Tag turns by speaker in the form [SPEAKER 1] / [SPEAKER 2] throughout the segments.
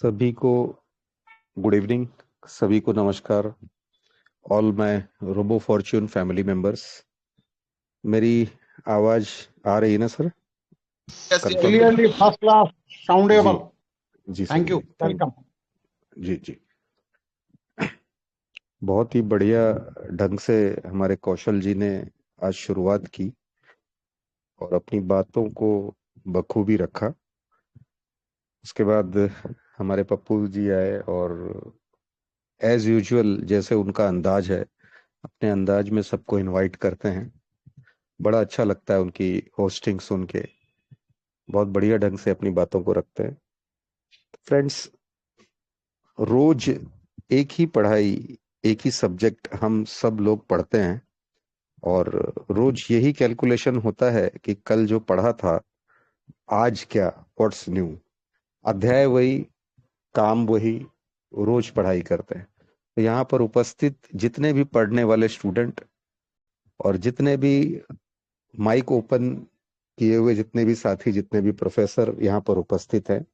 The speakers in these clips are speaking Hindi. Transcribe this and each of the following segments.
[SPEAKER 1] सभी को गुड इवनिंग। सभी को नमस्कार। All my robo fortune family members, मेरी आवाज आ रही है ना sir?
[SPEAKER 2] Yes, yes.
[SPEAKER 1] Confirm?
[SPEAKER 3] Clearly, first class,
[SPEAKER 1] जी,
[SPEAKER 3] soundable.
[SPEAKER 1] जी सर,
[SPEAKER 3] Thank
[SPEAKER 1] जी
[SPEAKER 3] you.
[SPEAKER 1] थैंक।
[SPEAKER 3] Welcome.
[SPEAKER 1] जी जी, बहुत ही बढ़िया ढंग से हमारे कौशल जी ने आज शुरुआत की और अपनी बातों को बखूबी रखा। उसके बाद हमारे पप्पू जी आए और एज यूजुअल जैसे उनका अंदाज है, अपने अंदाज में सबको इनवाइट करते हैं। बड़ा अच्छा लगता है उनकी होस्टिंग सुन के, बहुत बढ़िया ढंग से अपनी बातों को रखते हैं। फ्रेंड्स, रोज एक ही पढ़ाई, एक ही सब्जेक्ट हम सब लोग पढ़ते हैं और रोज यही कैलकुलेशन होता है कि कल जो पढ़ा था आज क्या, व्हाट्स न्यू। अध्याय वही, काम वही, रोज पढ़ाई करते हैं। तो यहाँ पर उपस्थित जितने भी पढ़ने वाले स्टूडेंट और जितने भी माइक ओपन किए हुए जितने भी साथी, जितने भी प्रोफेसर यहाँ पर उपस्थित हैं,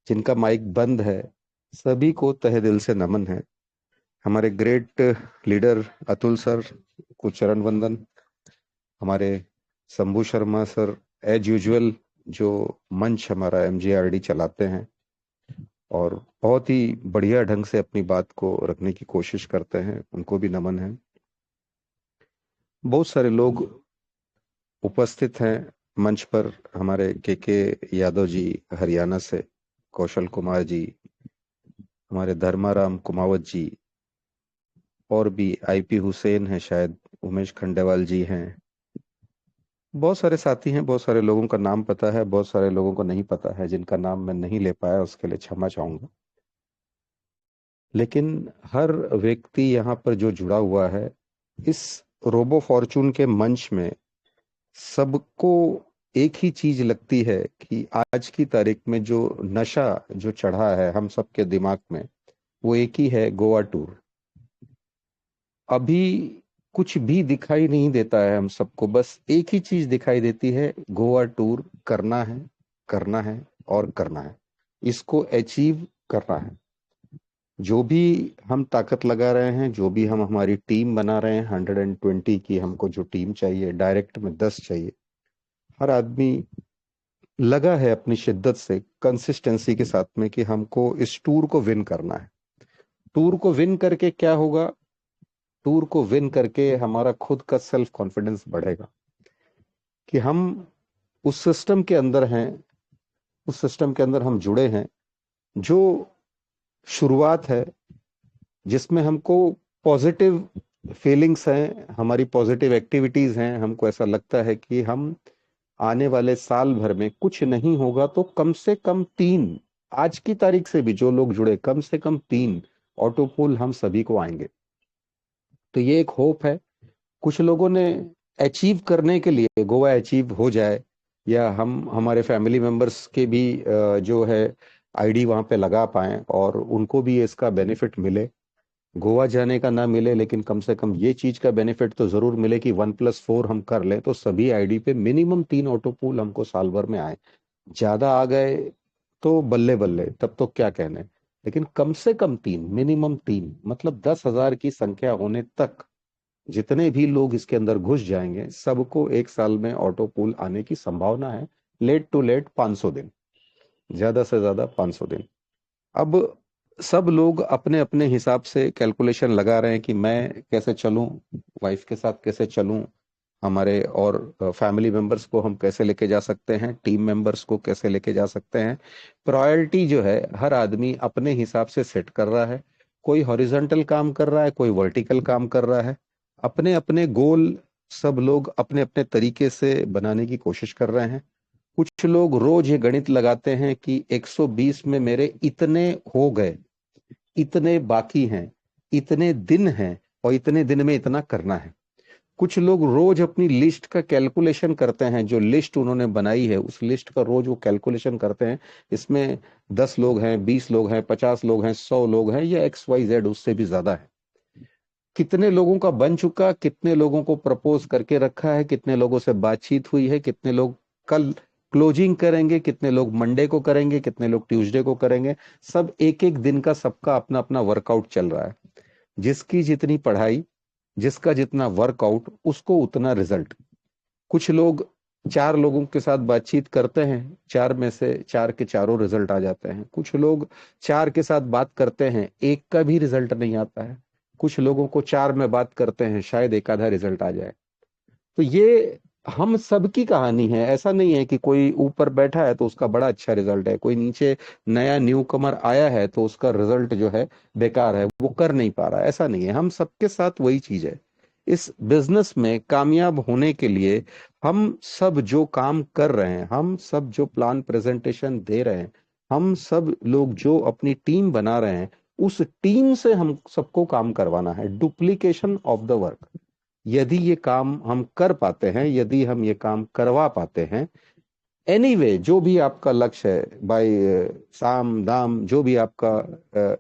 [SPEAKER 1] जिनका माइक बंद है, सभी को तहे दिल से नमन है। हमारे ग्रेट लीडर अतुल सर को चरण वंदन। हमारे Shambhu Sharma sir as usual जो मंच हमारा एमजीआरडी चलाते हैं और बहुत ही बढ़िया ढंग से अपनी बात को रखने की कोशिश करते हैं, उनको भी नमन है। बहुत सारे लोग उपस्थित हैं मंच पर। हमारे के यादव जी हरियाणा से, कौशल कुमार जी, हमारे धर्माराम कुमावत जी, और भी आईपी हुसैन है, शायद उमेश खंडेवाल जी हैं। बहुत सारे साथी हैं, बहुत सारे लोगों का नाम पता है, बहुत सारे लोगों को नहीं पता है। जिनका नाम मैं नहीं ले पाया उसके लिए क्षमा चाहूंगा। लेकिन हर व्यक्ति यहाँ पर जो जुड़ा हुआ है इस रोबो फॉर्चून के मंच में, सबको एक ही चीज लगती है कि आज की तारीख में जो नशा जो चढ़ा है हम सबके दिमाग में, वो एक ही है, गोवा टूर। अभी कुछ भी दिखाई नहीं देता है हम सबको, बस एक ही चीज दिखाई देती है, गोवा टूर करना है, करना है और करना है, इसको अचीव करना है। जो भी हम ताकत लगा रहे हैं, जो भी हम हमारी टीम बना रहे हैं, 120 की हमको जो टीम चाहिए, डायरेक्ट में 10 चाहिए। हर आदमी लगा है अपनी शिद्दत से, कंसिस्टेंसी के साथ में, कि हमको इस टूर को विन करना है। टूर को विन करके क्या होगा? टूर को विन करके हमारा खुद का सेल्फ कॉन्फिडेंस बढ़ेगा कि हम उस सिस्टम के अंदर हैं, उस सिस्टम के अंदर हम जुड़े हैं, जो शुरुआत है, जिसमें हमको पॉजिटिव फीलिंग्स हैं, हमारी पॉजिटिव एक्टिविटीज हैं। हमको ऐसा लगता है कि हम आने वाले साल भर में कुछ नहीं होगा तो कम से कम 3, आज की तारीख से भी जो लोग जुड़े, कम से कम 3 ऑटो पूल हम सभी को आएंगे। तो ये एक होप है। कुछ लोगों ने अचीव करने के लिए, गोवा अचीव हो जाए, या हम हमारे फैमिली मेंबर्स के भी जो है आईडी वहां पे लगा पाएं और उनको भी इसका बेनिफिट मिले। गोवा जाने का ना मिले, लेकिन कम से कम ये चीज का बेनिफिट तो जरूर मिले कि 1+4 हम कर लें तो सभी आईडी पे मिनिमम 3 ऑटो पूल हमको साल भर में आए। ज्यादा आ गए तो बल्ले बल्ले, तब तो क्या कहने, लेकिन कम से कम 3, मिनिमम 3, मतलब 10,000 की संख्या होने तक जितने भी लोग इसके अंदर घुस जाएंगे, सबको एक साल में ऑटो पूल आने की संभावना है। लेट टू लेट 500 दिन, ज्यादा से ज्यादा 500 दिन। अब सब लोग अपने अपने हिसाब से कैलकुलेशन लगा रहे हैं कि मैं कैसे चलूं, वाइफ के साथ कैसे चलूं, हमारे और फैमिली मेंबर्स को हम कैसे लेके जा सकते हैं, टीम मेंबर्स को कैसे लेके जा सकते हैं। प्रायोरिटी जो है हर आदमी अपने हिसाब से सेट कर रहा है। कोई हॉरिजॉन्टल काम कर रहा है, कोई वर्टिकल काम कर रहा है। अपने अपने गोल सब लोग अपने अपने तरीके से बनाने की कोशिश कर रहे हैं। कुछ लोग रोज ये गणित लगाते हैं कि 120 में मेरे इतने हो गए, इतने बाकी हैं, इतने दिन हैं और इतने दिन में इतना करना है। कुछ लोग रोज अपनी लिस्ट का कैलकुलेशन करते हैं, जो लिस्ट उन्होंने बनाई है उस लिस्ट का रोज वो कैलकुलेशन करते हैं। इसमें 10 लोग हैं, 20 लोग हैं, 50 लोग हैं, 100 लोग हैं, या XYZ उससे भी ज्यादा है। कितने लोगों का बन चुका, कितने लोगों को प्रपोज करके रखा है, कितने लोगों से बातचीत हुई है, कितने लोग कल क्लोजिंग करेंगे, कितने लोग मंडे को करेंगे, कितने लोग ट्यूसडे को करेंगे। सब एक एक दिन का सबका अपना अपना वर्कआउट चल रहा है। जिसकी जितनी पढ़ाई, जिसका जितना वर्कआउट, उसको उतना रिजल्ट। कुछ लोग चार लोगों के साथ बातचीत करते हैं, चार में से चार के चारों रिजल्ट आ जाते हैं। कुछ लोग चार के साथ बात करते हैं, एक का भी रिजल्ट नहीं आता है। कुछ लोगों को चार में बात करते हैं, शायद एक आधा रिजल्ट आ जाए। तो ये हम सबकी कहानी है। ऐसा नहीं है कि कोई ऊपर बैठा है तो उसका बड़ा अच्छा रिजल्ट है, कोई नीचे नया न्यू कमर आया है तो उसका रिजल्ट जो है बेकार है, वो कर नहीं पा रहा है। ऐसा नहीं है, हम सबके साथ वही चीज है। इस बिजनेस में कामयाब होने के लिए हम सब जो काम कर रहे हैं, हम सब जो प्लान प्रेजेंटेशन दे रहे हैं, हम सब लोग जो अपनी टीम बना रहे हैं, उस टीम से हम सबको काम करवाना है। डुप्लीकेशन ऑफ द वर्क, यदि ये काम हम कर पाते हैं, यदि हम ये काम करवा पाते हैं, एनीवे जो भी आपका लक्ष्य है, बाय साम दाम, जो भी आपका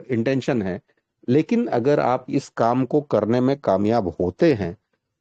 [SPEAKER 1] इंटेंशन है, लेकिन अगर आप इस काम को करने में कामयाब होते हैं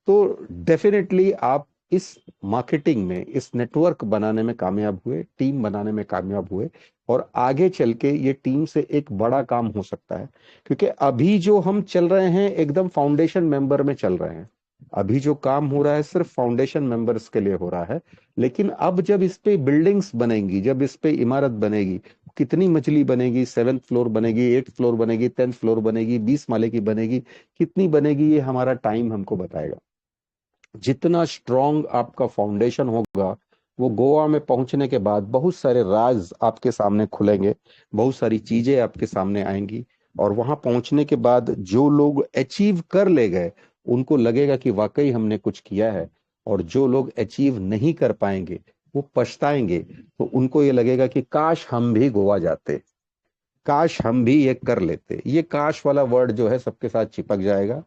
[SPEAKER 1] तो डेफिनेटली आप इस मार्केटिंग में, इस नेटवर्क बनाने में कामयाब हुए, टीम बनाने में कामयाब हुए, और आगे चल के ये टीम से एक बड़ा काम हो सकता है। क्योंकि अभी जो हम चल रहे हैं एकदम फाउंडेशन मेंबर में चल रहे हैं। अभी जो काम हो रहा है सिर्फ फाउंडेशन मेंबर्स के लिए हो रहा है। लेकिन अब जब इस पे बिल्डिंग्स बनेंगी, जब इस पे इमारत बनेगी, कितनी मछली बनेगी, 7th फ्लोर बनेगी, 8th फ्लोर बनेगी, 10th फ्लोर बनेगी, 20 माले की बनेगी, कितनी बनेगी, ये हमारा टाइम हमको बताएगा। जितना स्ट्रांग आपका फाउंडेशन होगा, वो गोवा में पहुंचने के बाद बहुत सारे राज आपके सामने खुलेंगे, बहुत सारी चीजें आपके सामने आएंगी। और वहां पहुंचने के बाद जो लोग अचीव कर ले गए, उनको लगेगा कि वाकई हमने कुछ किया है। और जो लोग अचीव नहीं कर पाएंगे, वो पछताएंगे। तो उनको ये लगेगा कि काश हम भी गोवा जाते, काश हम भी ये कर लेते। ये काश वाला वर्ड जो है सबके साथ चिपक जाएगा।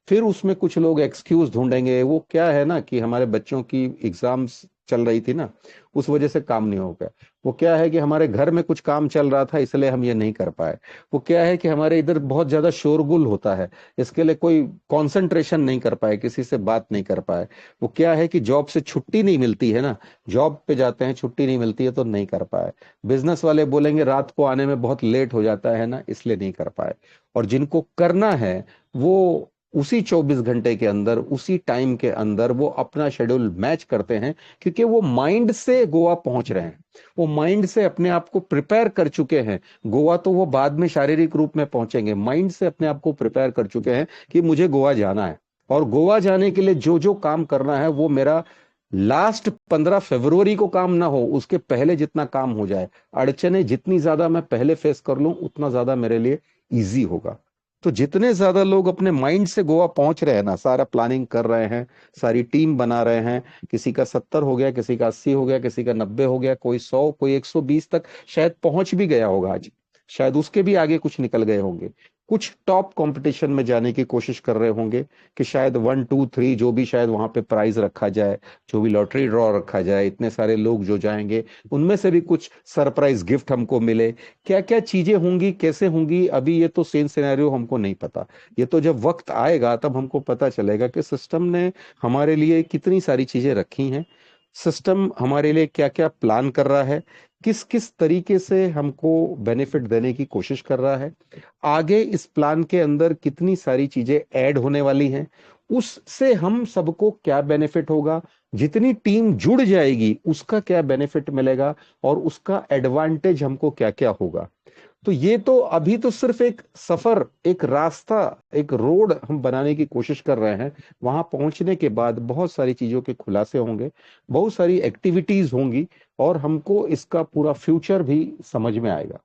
[SPEAKER 1] फिर उसमें कुछ लोग एक्सक्यूज ढूंढेंगे। वो क्या है ना कि हमारे बच्चों की एग्जाम्स चल रही थी ना, उस वजह से काम नहीं हो गया। वो क्या है कि हमारे घर में कुछ काम चल रहा था इसलिए हम ये नहीं कर पाए। वो क्या है कि हमारे इधर बहुत ज्यादा शोरगुल होता है, इसके लिए कोई कंसंट्रेशन नहीं कर पाए, किसी से बात नहीं कर पाए। वो क्या है कि जॉब से छुट्टी नहीं मिलती है ना, जॉब पे जाते हैं, छुट्टी नहीं मिलती है तो नहीं कर पाए। बिजनेस वाले बोलेंगे रात को आने में बहुत लेट हो जाता है ना, इसलिए नहीं कर पाए। और जिनको करना है वो उसी 24 घंटे के अंदर, उसी टाइम के अंदर वो अपना शेड्यूल मैच करते हैं। क्योंकि वो माइंड से गोवा पहुंच रहे हैं, वो माइंड से अपने आप को प्रिपेयर कर चुके हैं। गोवा तो वो बाद में शारीरिक रूप में पहुंचेंगे, माइंड से अपने आप को प्रिपेयर कर चुके हैं कि मुझे गोवा जाना है। और गोवा जाने के लिए जो जो काम करना है वो मेरा लास्ट 15 फरवरी को काम ना हो, उसके पहले जितना काम हो जाए। अड़चने जितनी ज्यादा मैं पहले फेस कर लूं, उतना ज्यादा मेरे लिए इजी होगा। तो जितने ज्यादा लोग अपने माइंड से गोवा पहुंच रहे हैं ना, सारा प्लानिंग कर रहे हैं, सारी टीम बना रहे हैं, किसी का 70 हो गया, किसी का 80 हो गया, किसी का 90 हो गया, कोई 100, कोई 120 तक शायद पहुंच भी गया होगा आज, शायद उसके भी आगे कुछ निकल गए होंगे। कुछ टॉप कंपटीशन में जाने की कोशिश कर रहे होंगे कि शायद 1 2 3 जो भी शायद वहां पे प्राइज रखा जाए, जो भी लॉटरी ड्रॉ रखा जाए, इतने सारे लोग जो जाएंगे उनमें से भी कुछ सरप्राइज गिफ्ट हमको मिले। क्या क्या चीजें होंगी, कैसे होंगी, अभी ये तो सेम सिनेरियो हमको नहीं पता। ये तो जब वक्त आएगा तब हमको पता चलेगा कि सिस्टम ने हमारे लिए कितनी सारी चीजें रखी हैं, सिस्टम हमारे लिए क्या क्या प्लान कर रहा है, किस किस तरीके से हमको बेनिफिट देने की कोशिश कर रहा है, आगे इस प्लान के अंदर कितनी सारी चीजें ऐड होने वाली हैं, उससे हम सबको क्या बेनिफिट होगा, जितनी टीम जुड़ जाएगी उसका क्या बेनिफिट मिलेगा, और उसका एडवांटेज हमको क्या क्या होगा। तो ये तो अभी तो सिर्फ एक सफर, एक रास्ता, एक रोड हम बनाने की कोशिश कर रहे हैं। वहां पहुंचने के बाद बहुत सारी चीजों के खुलासे होंगे, बहुत सारी एक्टिविटीज होंगी, और हमको इसका पूरा फ्यूचर भी समझ में आएगा।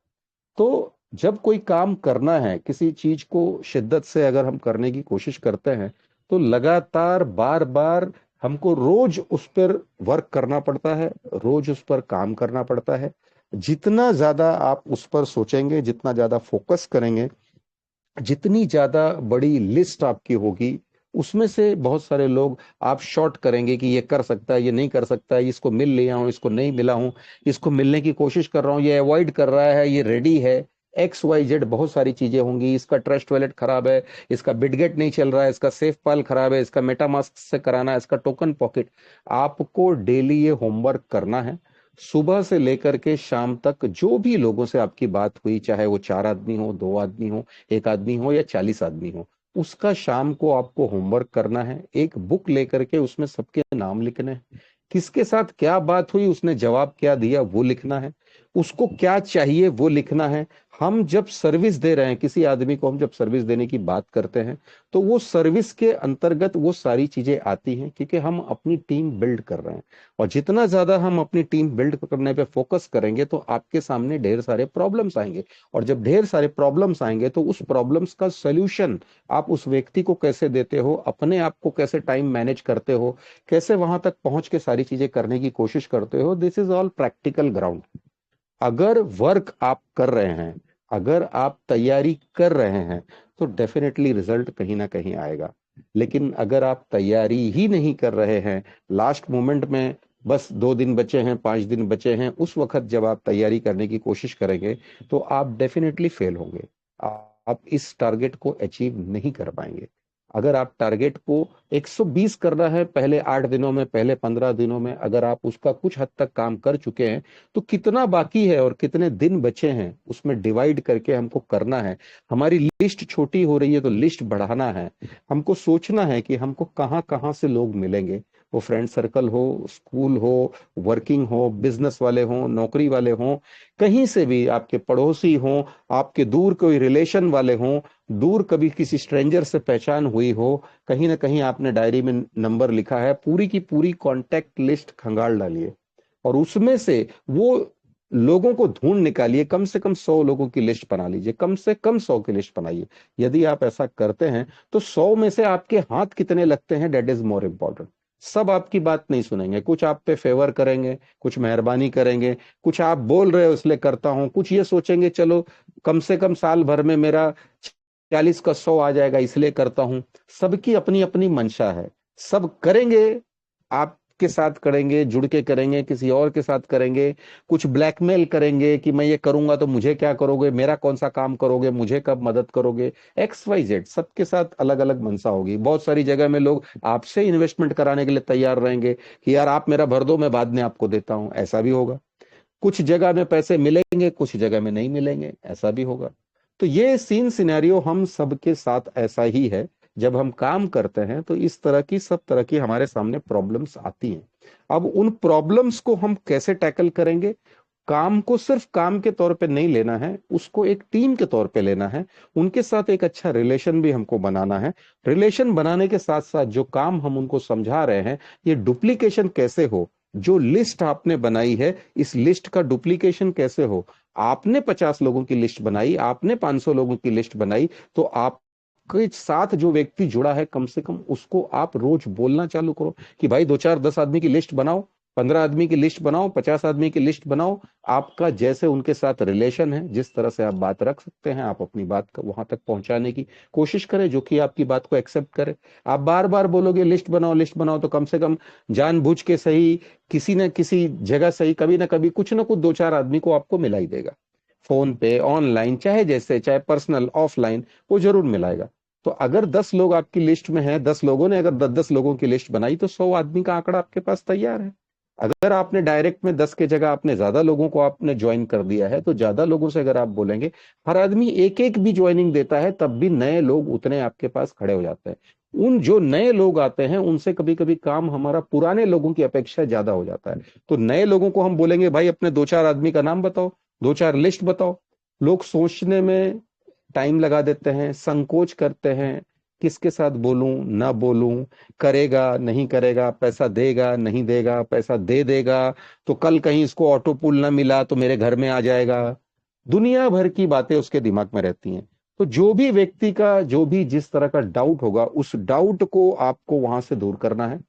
[SPEAKER 1] तो जब कोई काम करना है, किसी चीज को शिद्दत से अगर हम करने की कोशिश करते हैं, तो लगातार बार बार हमको रोज उस पर वर्क करना पड़ता है, रोज उस पर काम करना पड़ता है। जितना ज्यादा आप उस पर सोचेंगे, जितना ज्यादा फोकस करेंगे, जितनी ज्यादा बड़ी लिस्ट आपकी होगी, उसमें से बहुत सारे लोग आप शॉर्ट करेंगे कि ये कर सकता है, ये नहीं कर सकता है, इसको मिल लिया हूं, इसको नहीं मिला हूं, इसको मिलने की कोशिश कर रहा हूं, ये अवॉइड कर रहा है, ये रेडी है। XYZ बहुत सारी चीजें होंगी। इसका ट्रस्ट वॉलेट खराब है, इसका बिटगेट नहीं चल रहा है, इसका सेफ पाल खराब है, इसका मेटामास्क से कराना है, इसका टोकन पॉकेट। आपको डेली ये होमवर्क करना है। सुबह से लेकर के शाम तक जो भी लोगों से आपकी बात हुई, चाहे वो 4 आदमी हो, 2 आदमी हो, 1 आदमी हो या 40 आदमी हो, उसका शाम को आपको होमवर्क करना है। एक बुक लेकर के उसमें सबके नाम लिखने हैं, किसके साथ क्या बात हुई, उसने जवाब क्या दिया वो लिखना है, उसको क्या चाहिए वो लिखना है। हम जब सर्विस दे रहे हैं किसी आदमी को, हम जब सर्विस देने की बात करते हैं तो वो सर्विस के अंतर्गत वो सारी चीजें आती हैं, क्योंकि हम अपनी टीम बिल्ड कर रहे हैं। और जितना ज्यादा हम अपनी टीम बिल्ड करने पे फोकस करेंगे तो आपके सामने ढेर सारे प्रॉब्लम्स आएंगे। और जब ढेर सारे प्रॉब्लम्स आएंगे तो उस प्रॉब्लम्स का सोल्यूशन आप उस व्यक्ति को कैसे देते हो, अपने आप को कैसे टाइम मैनेज करते हो, कैसे वहां तक पहुंच के सारी चीजें करने की कोशिश करते हो, this is all practical ground. अगर वर्क आप कर रहे हैं, अगर आप तैयारी कर रहे हैं, तो डेफिनेटली रिजल्ट कहीं ना कहीं आएगा। लेकिन अगर आप तैयारी ही नहीं कर रहे हैं, लास्ट मोमेंट में बस 2 दिन बचे हैं, 5 दिन बचे हैं, उस वक्त जब आप तैयारी करने की कोशिश करेंगे तो आप डेफिनेटली फेल होंगे। आप इस टारगेट को अचीव नहीं कर पाएंगे। अगर आप टारगेट को 120 करना है पहले 8 दिनों में, पहले 15 दिनों में, अगर आप उसका कुछ हद तक काम कर चुके हैं, तो कितना बाकी है और कितने दिन बचे हैं उसमें डिवाइड करके हमको करना है। हमारी लिस्ट छोटी हो रही है तो लिस्ट बढ़ाना है। हमको सोचना है कि हमको कहाँ कहाँ से लोग मिलेंगे, वो फ्रेंड सर्कल हो, स्कूल हो, वर्किंग हो, बिजनेस वाले हो, नौकरी वाले हो, कहीं से भी आपके पड़ोसी हो, आपके दूर कोई रिलेशन वाले हो, दूर कभी किसी स्ट्रेंजर से पहचान हुई हो, कहीं ना कहीं आपने डायरी में नंबर लिखा है, पूरी की पूरी कांटेक्ट लिस्ट खंगाल डालिए और उसमें से वो लोगों को ढूंढ निकालिए। कम से कम 100 लोगों की लिस्ट बना लीजिए, कम से कम 100 की लिस्ट बनाइए। यदि आप ऐसा करते हैं तो 100 में से आपके हाथ कितने लगते हैं, डेट इज मोर इम्पोर्टेंट। सब आपकी बात नहीं सुनेंगे, कुछ आप पे फेवर करेंगे, कुछ मेहरबानी करेंगे, कुछ आप बोल रहे हो इसलिए करता हूं, कुछ ये सोचेंगे चलो कम से कम साल भर में मेरा 40 का 100 आ जाएगा इसलिए करता हूं। सबकी अपनी अपनी मंशा है। सब करेंगे, आपके साथ करेंगे, जुड़ के करेंगे, किसी और के साथ करेंगे, कुछ ब्लैकमेल करेंगे कि मैं ये करूंगा तो मुझे क्या करोगे, मेरा कौन सा काम करोगे, मुझे कब मदद करोगे, XYZ। सबके साथ अलग अलग मंशा होगी। बहुत सारी जगह में लोग आपसे इन्वेस्टमेंट कराने के लिए तैयार रहेंगे कि यार आप मेरा भर दो, मैं बाद में आपको देता हूं, ऐसा भी होगा। कुछ जगह में पैसे मिलेंगे, कुछ जगह में नहीं मिलेंगे, ऐसा भी होगा। तो ये सीन सिनेरियो हम सबके साथ ऐसा ही है। जब हम काम करते हैं तो इस तरह की सब तरह की हमारे सामने प्रॉब्लम्स आती हैं। अब उन प्रॉब्लम्स को हम कैसे टैकल करेंगे, काम को सिर्फ काम के तौर पे नहीं लेना है, उसको एक टीम के तौर पे लेना है। उनके साथ एक अच्छा रिलेशन भी हमको बनाना है। रिलेशन बनाने के साथ साथ जो काम हम उनको समझा रहे हैं, ये डुप्लीकेशन कैसे हो। जो लिस्ट आपने बनाई है, इस लिस्ट का डुप्लीकेशन कैसे हो। आपने 50 लोगों की लिस्ट बनाई, आपने 500 लोगों की लिस्ट बनाई, तो आप के साथ जो व्यक्ति जुड़ा है कम से कम उसको आप रोज बोलना चालू करो कि भाई 2 4 10 आदमी की लिस्ट बनाओ, 15 आदमी की लिस्ट बनाओ, 50 आदमी की लिस्ट बनाओ। आपका जैसे उनके साथ रिलेशन है, जिस तरह से आप बात रख सकते हैं, आप अपनी बात को वहां तक पहुंचाने की कोशिश करें जो कि आपकी बात को एक्सेप्ट करे। आप बार बार बोलोगे लिस्ट बनाओ लिस्ट बनाओ, तो कम से कम जानबूझ के सही, किसी न किसी जगह सही, कभी ना कभी कुछ ना कुछ 2 4 आदमी को आपको मिला ही देगा। फोन पे, ऑनलाइन, चाहे जैसे, चाहे पर्सनल, ऑफलाइन, वो जरूर मिलाएगा। तो अगर 10 लोग आपकी लिस्ट में हैं, 10 लोगों ने अगर 10 10 लोगों की लिस्ट बनाई, तो 100 आदमी का आंकड़ा आपके पास तैयार है। अगर आपने डायरेक्ट में 10 के जगह आपने ज्यादा लोगों को आपने ज्वाइन कर दिया है, तो ज्यादा लोगों से अगर आप बोलेंगे, हर आदमी एक एक भी ज्वाइनिंग देता है, तब भी नए लोग उतने आपके पास खड़े हो जाते हैं। उन जो नए लोग आते हैं उनसे कभी कभी काम हमारा पुराने लोगों की अपेक्षा ज्यादा हो जाता है। तो नए लोगों को हम बोलेंगे भाई अपने 2 4 आदमी का नाम बताओ, 2 4 लिस्ट बताओ। लोग सोचने में टाइम लगा देते हैं, संकोच करते हैं, किसके साथ बोलूं ना बोलूं, करेगा नहीं करेगा, पैसा देगा नहीं देगा, पैसा दे देगा तो कल कहीं इसको ऑटो पुल ना मिला तो मेरे घर में आ जाएगा। दुनिया भर की बातें उसके दिमाग में रहती हैं। तो जो भी व्यक्ति का जो भी जिस तरह का डाउट होगा, उस डाउट को आपको वहां से दूर करना है।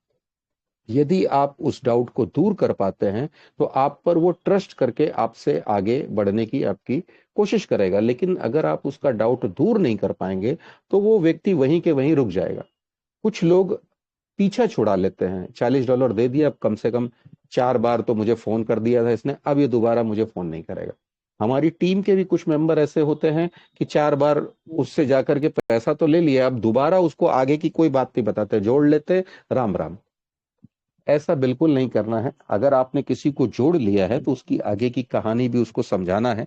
[SPEAKER 1] यदि आप उस डाउट को दूर कर पाते हैं तो आप पर वो ट्रस्ट करके आपसे आगे बढ़ने की आपकी कोशिश करेगा। लेकिन अगर आप उसका डाउट दूर नहीं कर पाएंगे तो वो व्यक्ति वहीं के वहीं रुक जाएगा। कुछ लोग पीछा छुड़ा लेते हैं, $40 दे दिया, अब कम से कम 4 बार तो मुझे फोन कर दिया था इसने, अब ये दोबारा मुझे फोन नहीं करेगा। हमारी टीम के भी कुछ मेंबर ऐसे होते हैं कि 4 बार उससे जाकर के पैसा तो ले लिया, अब दोबारा उसको आगे की कोई बात नहीं बताते, जोड़ लेते, राम राम। ऐसा बिल्कुल नहीं करना है। अगर आपने किसी को जोड़ लिया है तो उसकी आगे की कहानी भी उसको समझाना है।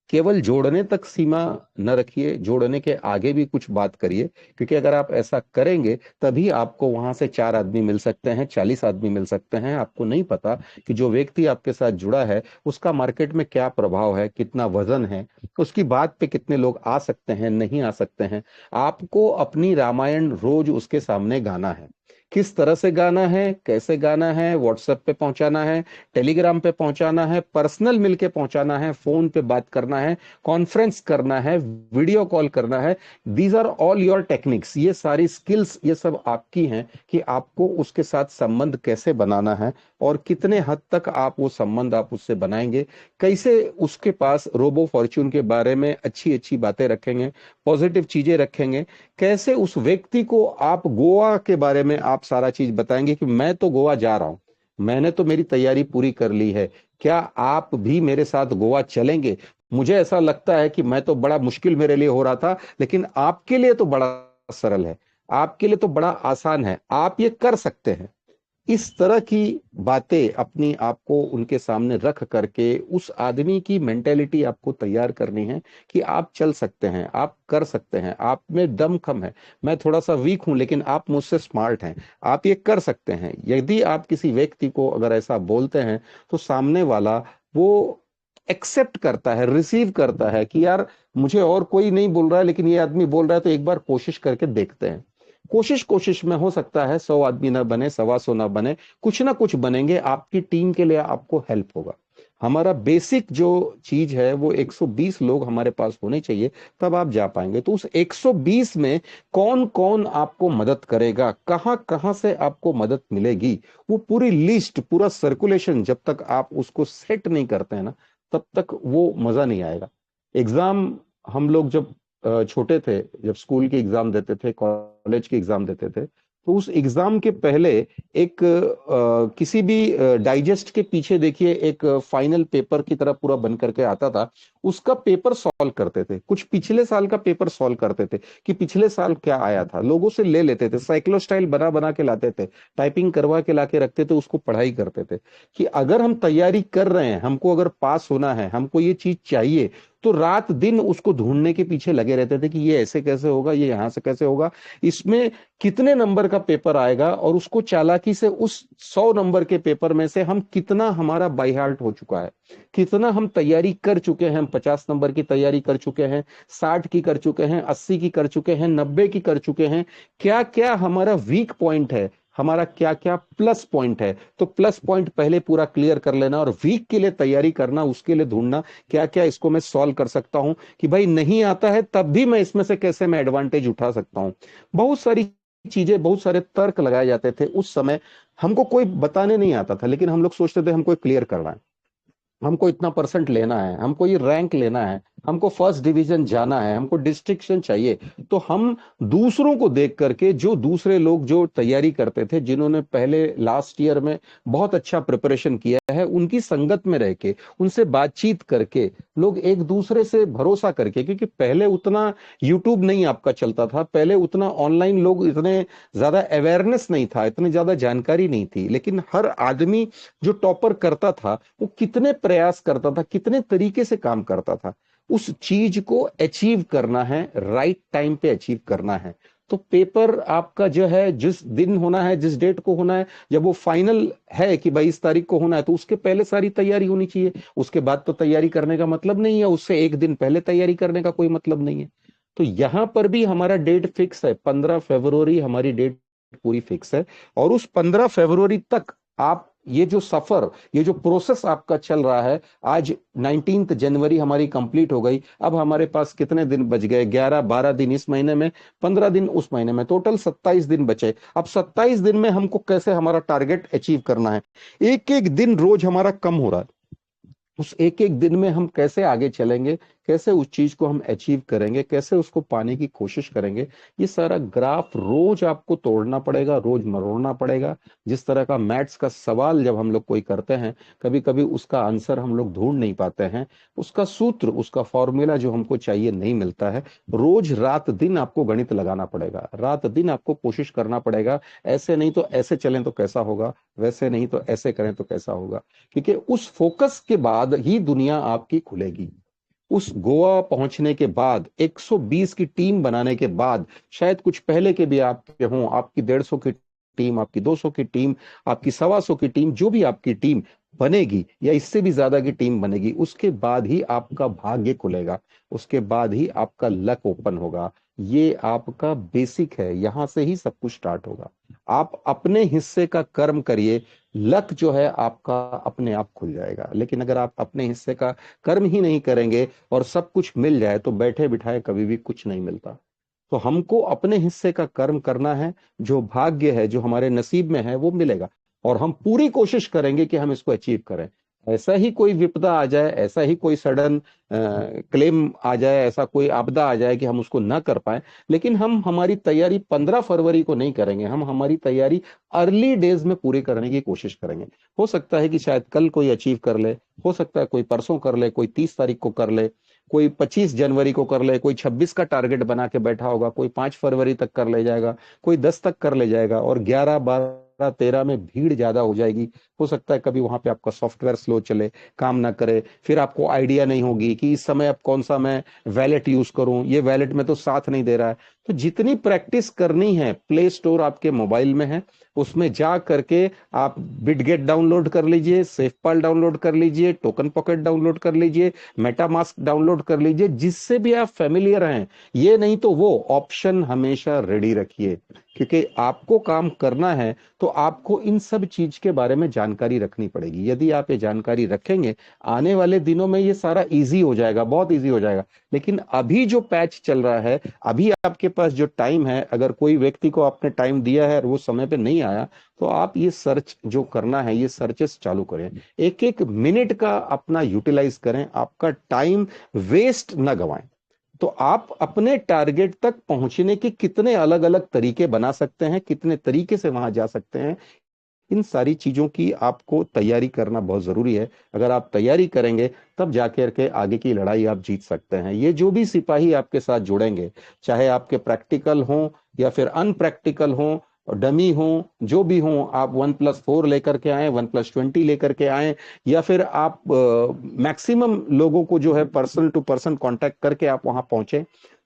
[SPEAKER 1] केवल जोड़ने तक सीमा न रखिए, जोड़ने के आगे भी कुछ बात करिए, क्योंकि अगर आप ऐसा करेंगे तभी आपको वहां से 4 आदमी मिल सकते हैं, 40 आदमी मिल सकते हैं। आपको नहीं पता कि जो व्यक्ति आपके साथ जुड़ा है उसका मार्केट में क्या प्रभाव है, कितना वजन है, उसकी बात पे कितने लोग आ सकते हैं, नहीं आ सकते हैं। आपको अपनी रामायण रोज उसके सामने गाना है। किस तरह से गाना है, कैसे गाना है, व्हाट्सएप पे पहुंचाना है, टेलीग्राम पे पहुंचाना है, पर्सनल मिलके पहुंचाना है, फोन पे बात करना है, कॉन्फ्रेंस करना है, वीडियो कॉल करना है। These are all your techniques. ये सारी स्किल्स, ये सब आपकी हैं कि आपको उसके साथ संबंध कैसे बनाना है और कितने हद तक आप वो संबंध आप उससे बनाएंगे, कैसे उसके पास रोबो फॉर्च्यून के बारे में अच्छी अच्छी बातें रखेंगे, पॉजिटिव चीजें रखेंगे, कैसे उस व्यक्ति को आप गोवा के बारे में आप सारा चीज बताएंगे कि मैं तो गोवा जा रहा हूं, मैंने तो मेरी तैयारी पूरी कर ली है, क्या आप भी मेरे साथ गोवा चलेंगे? मुझे ऐसा लगता है कि मैं तो बड़ा मुश्किल मेरे लिए हो रहा था, लेकिन आपके लिए तो बड़ा सरल है, आपके लिए तो बड़ा आसान है, आप ये कर सकते हैं। इस तरह की बातें अपनी आपको उनके सामने रख करके उस आदमी की मेंटेलिटी आपको तैयार करनी है कि आप चल सकते हैं, आप कर सकते हैं, आप में दम कम है, मैं थोड़ा सा वीक हूं लेकिन आप मुझसे स्मार्ट हैं, आप ये कर सकते हैं। यदि आप किसी व्यक्ति को अगर ऐसा बोलते हैं तो सामने वाला वो एक्सेप्ट करता है, रिसीव करता है कि यार मुझे और कोई नहीं बोल रहा है लेकिन ये आदमी बोल रहा है तो एक बार कोशिश करके देखते हैं। कोशिश कोशिश में हो सकता है 100 आदमी ना बने, 125 ना बने, कुछ ना कुछ बनेंगे, आपकी टीम के लिए आपको हेल्प होगा। हमारा बेसिक जो चीज है वो 120 लोग हमारे पास होने चाहिए, तब आप जा पाएंगे। तो उस 120 में कौन कौन आपको मदद करेगा, कहां कहां से आपको मदद मिलेगी, वो पूरी लिस्ट, पूरा सर्कुलेशन जब तक आप उसको सेट नहीं करते हैं ना, तब तक वो मजा नहीं आएगा। एग्जाम, हम लोग जब छोटे थे, जब स्कूल के एग्जाम देते थे, कॉलेज के एग्जाम देते थे, तो उस एग्जाम के पहले एक किसी भी डाइजेस्ट के पीछे देखिए एक फाइनल पेपर की तरह पूरा बन करके आता था, उसका पेपर सॉल्व करते थे, कुछ पिछले साल का पेपर सॉल्व करते थे कि पिछले साल क्या आया था, लोगों से ले लेते थे, साइक्लो स्टाइल बना बना के लाते थे, टाइपिंग करवा के लाके रखते थे, उसको पढ़ाई करते थे कि अगर हम तैयारी कर रहे हैं, हमको अगर पास होना है, हमको ये चीज चाहिए, तो रात दिन उसको ढूंढने के पीछे लगे रहते थे कि ये ऐसे कैसे होगा, ये यहां से कैसे होगा, इसमें कितने नंबर का पेपर आएगा, और उसको चालाकी से उस 100 नंबर के पेपर में से हम कितना, हमारा बाय हार्ट हो चुका है, कितना हम तैयारी कर चुके हैं, हम 50 नंबर की तैयारी कर चुके हैं, 60 की कर चुके हैं, 80 की कर चुके हैं, 90 की कर चुके हैं, क्या क्या हमारा वीक पॉइंट है, हमारा क्या क्या प्लस पॉइंट है। तो प्लस पॉइंट पहले पूरा क्लियर कर लेना और वीक के लिए तैयारी करना, उसके लिए ढूंढना क्या क्या इसको मैं सॉल्व कर सकता हूं, कि भाई नहीं आता है तब भी मैं इसमें से कैसे मैं एडवांटेज उठा सकता हूं। बहुत सारी चीजें, बहुत सारे तर्क लगाए जाते थे उस समय, हमको कोई बताने नहीं आता था, लेकिन हम लोग सोचते थे हमको क्लियर करना है, हमको इतना परसेंट लेना है, हमको ये रैंक लेना है, हमको फर्स्ट डिवीजन जाना है, हमको डिस्ट्रिक्शन चाहिए। तो हम दूसरों को देख करके, जो दूसरे लोग जो तैयारी करते थे, जिन्होंने पहले लास्ट ईयर में बहुत अच्छा प्रिपरेशन किया है, उनकी संगत में रह के, उनसे बातचीत करके, लोग एक दूसरे से भरोसा करके, क्योंकि पहले उतना यूट्यूब नहीं आपका चलता था, पहले उतना ऑनलाइन लोग इतने ज्यादा अवेयरनेस नहीं था, इतनी ज्यादा जानकारी नहीं थी, लेकिन हर आदमी जो टॉपर करता था वो कितने प्रयास करता था, कितने तरीके से काम करता था। उस चीज को अचीव करना है, राइट टाइम पे अचीव करना है। तो पेपर आपका जो है, जिस दिन होना है, जिस डेट को होना है, जब वो फाइनल है कि भाई इस तारीख को होना है, तो उसके पहले सारी तैयारी होनी चाहिए। उसके बाद तो तैयारी करने का मतलब नहीं है, उससे एक दिन पहले तैयारी करने का कोई मतलब नहीं है। तो यहां पर भी हमारा डेट फिक्स है, 15 फरवरी हमारी डेट पूरी फिक्स है। और उस 15 फरवरी तक आप ये जो सफर, ये जो प्रोसेस आपका चल रहा है, आज 19 जनवरी हमारी कंप्लीट हो गई, अब हमारे पास कितने दिन बच गए, 11-12 दिन इस महीने में, 15 दिन उस महीने में, टोटल 27 दिन बचे। अब 27 दिन में हमको कैसे हमारा टारगेट अचीव करना है। एक एक दिन रोज हमारा कम हो रहा है, उस एक एक दिन में हम कैसे आगे चलेंगे, कैसे उस चीज को हम अचीव करेंगे, कैसे उसको पाने की कोशिश करेंगे, ये सारा ग्राफ रोज आपको तोड़ना पड़ेगा, रोज मरोड़ना पड़ेगा। जिस तरह का मैथ्स का सवाल जब हम लोग कोई करते हैं, कभी कभी उसका आंसर हम लोग ढूंढ नहीं पाते हैं, उसका सूत्र, उसका फॉर्मूला जो हमको चाहिए नहीं मिलता है। रोज रात दिन आपको गणित लगाना पड़ेगा, रात दिन आपको कोशिश करना पड़ेगा। ऐसे नहीं तो ऐसे चलें तो कैसा होगा, वैसे नहीं तो ऐसे करें तो कैसा होगा। क्योंकि उस फोकस के बाद ही दुनिया आपकी खुलेगी। उस गोवा पहुंचने के बाद, 120 की टीम बनाने के बाद, शायद कुछ पहले के भी आपके हों, आपकी 150 की टीम, आपकी 200 की टीम, आपकी 125 की टीम, जो भी आपकी टीम बनेगी या इससे भी ज्यादा की टीम बनेगी, उसके बाद ही आपका भाग्य खुलेगा, उसके बाद ही आपका लक ओपन होगा। ये आपका बेसिक है, यहां से ही सब कुछ स्टार्ट होगा। आप अपने हिस्से का कर्म करिए, लक जो है आपका अपने आप खुल जाएगा। लेकिन अगर आप अपने हिस्से का कर्म ही नहीं करेंगे और सब कुछ मिल जाए, तो बैठे बिठाए कभी भी कुछ नहीं मिलता। तो हमको अपने हिस्से का कर्म करना है, जो भाग्य है, जो हमारे नसीब में है, वो मिलेगा। और हम पूरी कोशिश करेंगे कि हम इसको अचीव करें। ऐसा ही कोई विपदा आ जाए, ऐसा ही कोई सडन क्लेम आ जाए, ऐसा कोई आपदा आ जाए कि हम उसको ना कर पाए, लेकिन हम हमारी तैयारी 15 फरवरी को नहीं करेंगे, हम हमारी तैयारी अर्ली डेज में पूरी करने की कोशिश करेंगे। हो सकता है कि शायद कल कोई अचीव कर ले, हो सकता है कोई परसों कर ले, कोई 30 तारीख को कर ले, कोई 25 जनवरी को कर ले, कोई 26 का टारगेट बना के बैठा होगा, कोई 5 फरवरी तक कर ले जाएगा, कोई 10 तक कर ले जाएगा, और 11, 12, 13 में भीड़ ज्यादा हो जाएगी। हो सकता है कभी वहां पे आपका सॉफ्टवेयर स्लो चले, काम ना करे, फिर आपको आइडिया नहीं होगी कि इस समय अब कौन सा मैं वैलेट यूज करूं, ये वैलेट में तो साथ नहीं दे रहा है। तो जितनी प्रैक्टिस करनी है, प्ले स्टोर आपके मोबाइल में है, उसमें जा करके आप बिटगेट डाउनलोड कर लीजिए, सेफपाल डाउनलोड कर लीजिए, टोकन पॉकेट डाउनलोड कर लीजिए, मेटामास्क डाउनलोड कर लीजिए, जिससे भी आप फेमिलियर हैं। ये नहीं तो वो ऑप्शन हमेशा रेडी रखिए, क्योंकि आपको काम करना है तो आपको इन सब चीज के बारे में जानकारी रखनी पड़ेगी। यदि आप ये जानकारी रखेंगे, आने वाले दिनों में ये सारा इजी हो जाएगा, बहुत इजी हो जाएगा। लेकिन अभी जो पैच चल रहा है, अभी आपके पास जो टाइम है, अगर कोई व्यक्ति को आपने टाइम दिया है और वो समय पे नहीं आया, तो आप ये सर्च जो करना है, ये सर्चेस चालू करें। एक एक मिनट का अपना यूटिलाइज करें, आपका टाइम वेस्ट ना गवाएं। तो आप अपने टारगेट तक पहुंचने के कितने अलग अलग तरीके बना सकते हैं, कितने तरीके से वहां जा सकते हैं, इन सारी चीजों की आपको तैयारी करना बहुत जरूरी है। अगर आप तैयारी करेंगे, तब जाकर के आगे की लड़ाई आप जीत सकते हैं। ये जो भी सिपाही आपके साथ जुड़ेंगे, चाहे आपके प्रैक्टिकल हों या फिर अनप्रैक्टिकल हों, डमी हों, जो भी हों, आप 1+4 लेकर के आए, 1+20 लेकर के आए, या फिर आप मैक्सिमम लोगों को जो है पर्सन टू पर्सन कांटेक्ट करके आप वहां पहुंचे।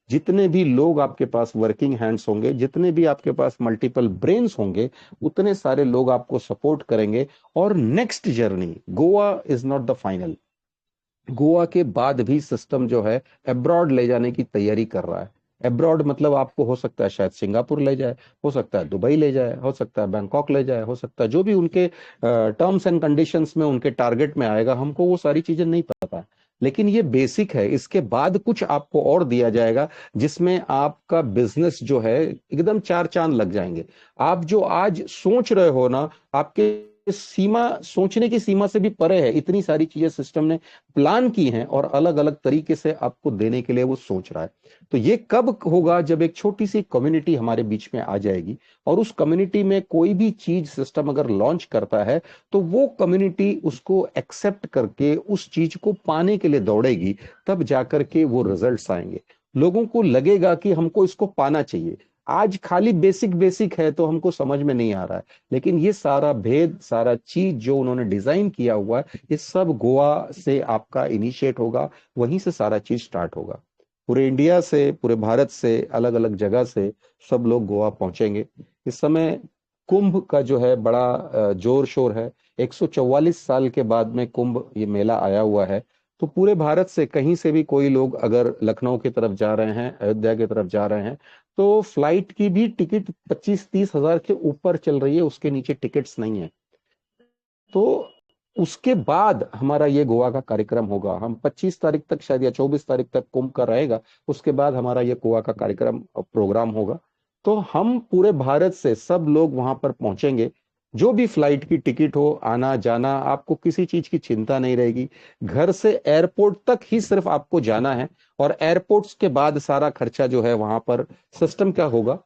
[SPEAKER 1] जितने भी लोग आपके पास वर्किंग हैंड्स होंगे, जितने भी आपके पास मल्टीपल ब्रेन्स होंगे, उतने सारे लोग आपको सपोर्ट करेंगे। और next journey, Goa is not the final. Goa के बाद भी सिस्टम जो है अब्रॉड ले जाने की तैयारी कर रहा है। अब्रॉड मतलब आपको हो सकता है शायद सिंगापुर ले जाए, हो सकता है दुबई ले जाए, हो सकता है बैंकॉक ले जाए, हो सकता है जो भी उनके टर्म्स एंड कंडीशंस में उनके टारगेट में आएगा, हमको वो सारी चीजें नहीं पता। लेकिन ये बेसिक है, इसके बाद कुछ आपको और दिया जाएगा, जिसमें आपका बिजनेस जो है एकदम चार चांद लग जाएंगे। आप जो आज सोच रहे हो ना, आपके सीमा, सोचने की सीमा से भी परे है। इतनी सारी चीजें सिस्टम ने प्लान की हैं और अलग अलग तरीके से आपको देने के लिए वो सोच रहा है। तो ये कब होगा? जब एक छोटी सी कम्युनिटी हमारे बीच में आ जाएगी, और उस कम्युनिटी में कोई भी चीज सिस्टम अगर लॉन्च करता है, तो वो कम्युनिटी उसको एक्सेप्ट करके उस चीज को पाने के लिए दौड़ेगी। तब जाकर के वो रिजल्ट्स आएंगे। लोगों को लगेगा कि हमको इसको पाना चाहिए। आज खाली बेसिक बेसिक है तो हमको समझ में नहीं आ रहा है, लेकिन ये सारा भेद, सारा चीज जो उन्होंने डिजाइन किया हुआ है, ये सब गोवा से आपका इनिशिएट होगा, वहीं से सारा चीज स्टार्ट होगा। पूरे इंडिया से, पूरे भारत से, अलग अलग जगह से सब लोग गोवा पहुंचेंगे। इस समय कुंभ का जो है बड़ा जोर शोर है। 144 साल के बाद में कुंभ, ये मेला आया हुआ है। तो पूरे भारत से कहीं से भी कोई लोग अगर लखनऊ की तरफ जा रहे हैं, अयोध्या की तरफ जा रहे हैं, तो फ्लाइट की भी टिकट 25-30 हजार के ऊपर चल रही है, उसके नीचे टिकट्स नहीं है। तो उसके बाद हमारा ये गोवा का कार्यक्रम होगा। हम 25 तारीख तक शायद, या 24 तारीख तक कुंभ का रहेगा, उसके बाद हमारा ये गोवा का कार्यक्रम प्रोग्राम होगा। तो हम पूरे भारत से सब लोग वहां पर पहुंचेंगे। जो भी फ्लाइट की टिकट हो, आना जाना, आपको किसी चीज की चिंता नहीं रहेगी। घर से एयरपोर्ट तक ही सिर्फ आपको जाना है, और एयरपोर्ट्स के बाद सारा खर्चा जो है वहां पर सिस्टम का होगा।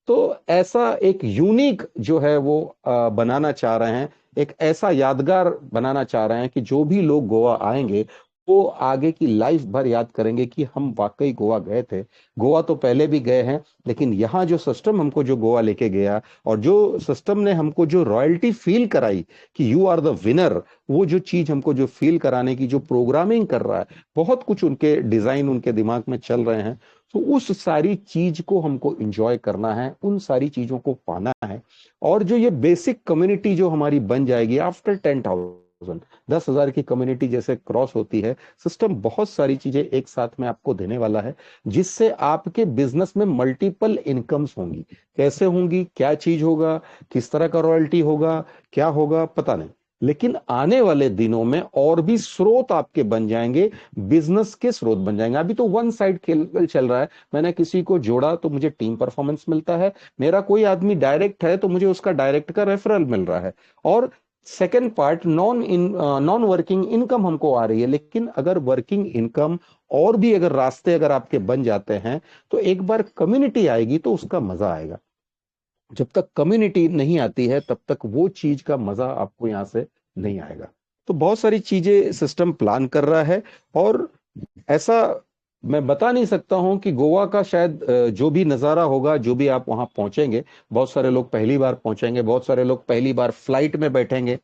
[SPEAKER 1] तो ऐसा एक यूनिक जो है वो बनाना चाह रहे हैं, एक ऐसा यादगार बनाना चाह रहे हैं कि जो भी लोग गोवा आएंगे वो आगे की लाइफ भर याद करेंगे कि हम वाकई गोवा गए थे। गोवा तो पहले भी गए हैं, लेकिन यहाँ जो सिस्टम हमको जो गोवा लेके गया, और जो सिस्टम ने हमको जो रॉयल्टी फील कराई कि यू आर द विनर, वो जो चीज हमको जो फील कराने की जो प्रोग्रामिंग कर रहा है, बहुत कुछ उनके डिजाइन उनके दिमाग में चल रहे हैं। तो उस सारी चीज को हमको एंजॉय करना है, उन सारी चीजों को पाना है। और जो ये बेसिक कम्युनिटी जो हमारी बन जाएगी आफ्टर 10,000, 10,000 की कम्युनिटी जैसे क्रॉस होती है, सिस्टम बहुत सारी चीजें एक साथ में आपको देने वाला है, जिससे आपके बिजनेस में मल्टीपल इनकम्स होंगी। कैसे होंगी, क्या चीज होगा, किस तरह का रॉयल्टी होगा, क्या होगा पता नहीं, लेकिन आने वाले दिनों में और भी स्रोत आपके बन जाएंगे, बिजनेस के स्रोत बन जाएंगे। अभी तो वन साइड खेल चल रहा है, मैंने किसी को जोड़ा तो मुझे टीम परफॉर्मेंस मिलता है, मेरा कोई आदमी डायरेक्ट है तो मुझे उसका डायरेक्ट का रेफरल मिल रहा है, और second part non working income हमको आ रही है। लेकिन अगर वर्किंग इनकम और भी अगर रास्ते अगर आपके बन जाते हैं, तो एक बार कम्युनिटी आएगी तो उसका मजा आएगा। जब तक कम्युनिटी नहीं आती है तब तक वो चीज का मजा आपको यहां से नहीं आएगा। तो बहुत सारी चीजें सिस्टम प्लान कर रहा है, और ऐसा मैं बता नहीं सकता हूं कि गोवा का शायद जो भी नज़ारा होगा, जो भी आप वहां पहुंचेंगे, बहुत सारे लोग पहली बार पहुंचेंगे, बहुत सारे लोग पहली बार फ्लाइट में बैठेंगे,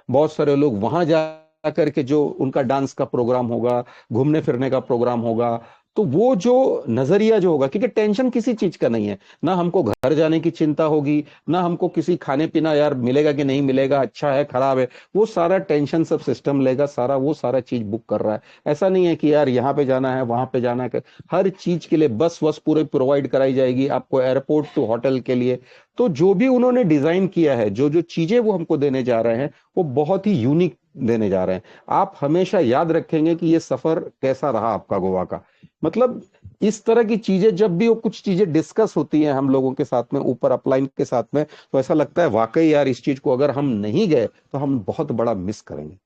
[SPEAKER 1] बहुत सारे लोग वहां जा करके जो उनका डांस का प्रोग्राम होगा, घूमने फिरने का प्रोग्राम होगा, तो वो जो नजरिया जो होगा, क्योंकि टेंशन किसी चीज का नहीं है, ना हमको घर जाने की चिंता होगी, ना हमको किसी खाने पीना यार मिलेगा कि नहीं मिलेगा, अच्छा है खराब है, वो सारा टेंशन सब सिस्टम लेगा, सारा वो सारा चीज बुक कर रहा है। ऐसा नहीं है कि यार यहाँ पे जाना है वहां पे जाना है, हर चीज के लिए बस वस पूरे प्रोवाइड कराई जाएगी आपको, एयरपोर्ट टू होटल के लिए। तो जो भी उन्होंने डिजाइन किया है, जो जो चीजें वो हमको देने जा रहे हैं, वो बहुत ही यूनिक देने जा रहे हैं। आप हमेशा याद रखेंगे कि ये सफर कैसा रहा आपका गोवा का। मतलब इस तरह की चीजें जब भी वो कुछ चीजें डिस्कस होती हैं हम लोगों के साथ में, ऊपर अपलाइन के साथ में, तो ऐसा लगता है वाकई यार इस चीज को अगर हम नहीं गए तो हम बहुत बड़ा मिस करेंगे।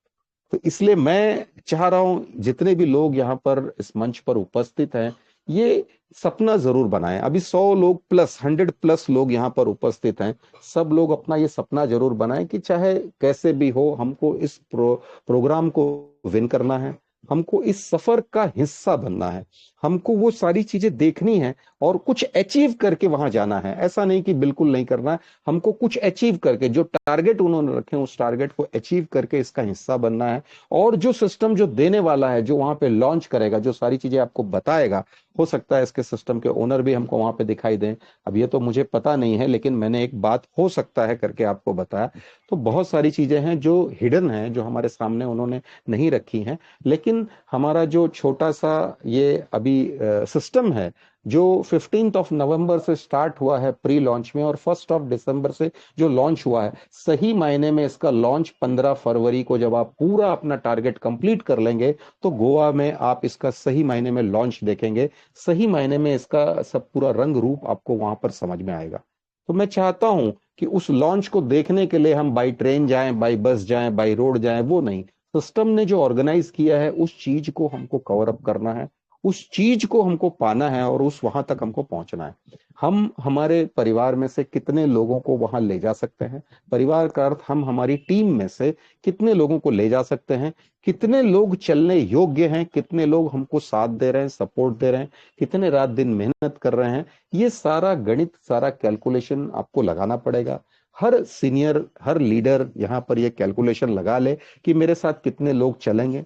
[SPEAKER 1] तो इसलिए मैं चाह रहा हूं जितने भी लोग यहाँ पर इस मंच पर उपस्थित हैं, ये सपना जरूर बनाएं। अभी 100 लोग प्लस 100+ लोग यहाँ पर उपस्थित हैं, सब लोग अपना ये सपना जरूर बनाएं कि चाहे कैसे भी हो हमको इस प्रोग्राम को विन करना है, हमको इस सफर का हिस्सा बनना है, हमको वो सारी चीजें देखनी है और कुछ अचीव करके वहां जाना है। ऐसा नहीं कि बिल्कुल नहीं करना है, हमको कुछ अचीव करके, जो टारगेट उन्होंने रखे उस टारगेट को अचीव करके इसका हिस्सा बनना है। और जो सिस्टम जो देने वाला है, जो वहां पे लॉन्च करेगा, जो सारी चीजें आपको बताएगा, हो सकता है इसके सिस्टम के ओनर भी हमको वहां पे दिखाई दें। अब ये तो मुझे पता नहीं है, लेकिन मैंने एक बात हो सकता है करके आपको बताया। तो बहुत सारी चीजें हैं जो हिडन हैं, जो हमारे सामने उन्होंने नहीं रखी हैं। लेकिन हमारा जो छोटा सा ये अभी सिस्टम है, जो 15 नवंबर से स्टार्ट हुआ है प्री लॉन्च में, और 1 दिसंबर से जो लॉन्च हुआ है, सही मायने में इसका लॉन्च 15 फरवरी को जब आप पूरा अपना टारगेट कंप्लीट कर लेंगे, तो गोवा में आप इसका सही मायने में लॉन्च देखेंगे, सही मायने में इसका सब पूरा रंग रूप आपको वहां पर समझ में आएगा। तो मैं चाहता हूं कि उस लॉन्च को देखने के लिए हम बाई ट्रेन जाएं, बाई बस जाएं, बाई रोड जाएं, वो नहीं, सिस्टम ने जो ऑर्गेनाइज किया है उस चीज को हमको कवर अप करना है, उस चीज को हमको पाना है, और उस वहां तक हमको पहुंचना है। हम हमारे परिवार में से कितने लोगों को वहां ले जा सकते हैं, परिवार का अर्थ हम हमारी टीम में से कितने लोगों को ले जा सकते हैं, कितने लोग चलने योग्य हैं, कितने लोग हमको साथ दे रहे हैं, सपोर्ट दे रहे हैं, कितने रात दिन मेहनत कर रहे हैं, ये सारा गणित, सारा कैलकुलेशन आपको लगाना पड़ेगा। हर सीनियर, हर लीडर यहाँ पर ये कैलकुलेशन लगा ले कि मेरे साथ कितने लोग चलेंगे।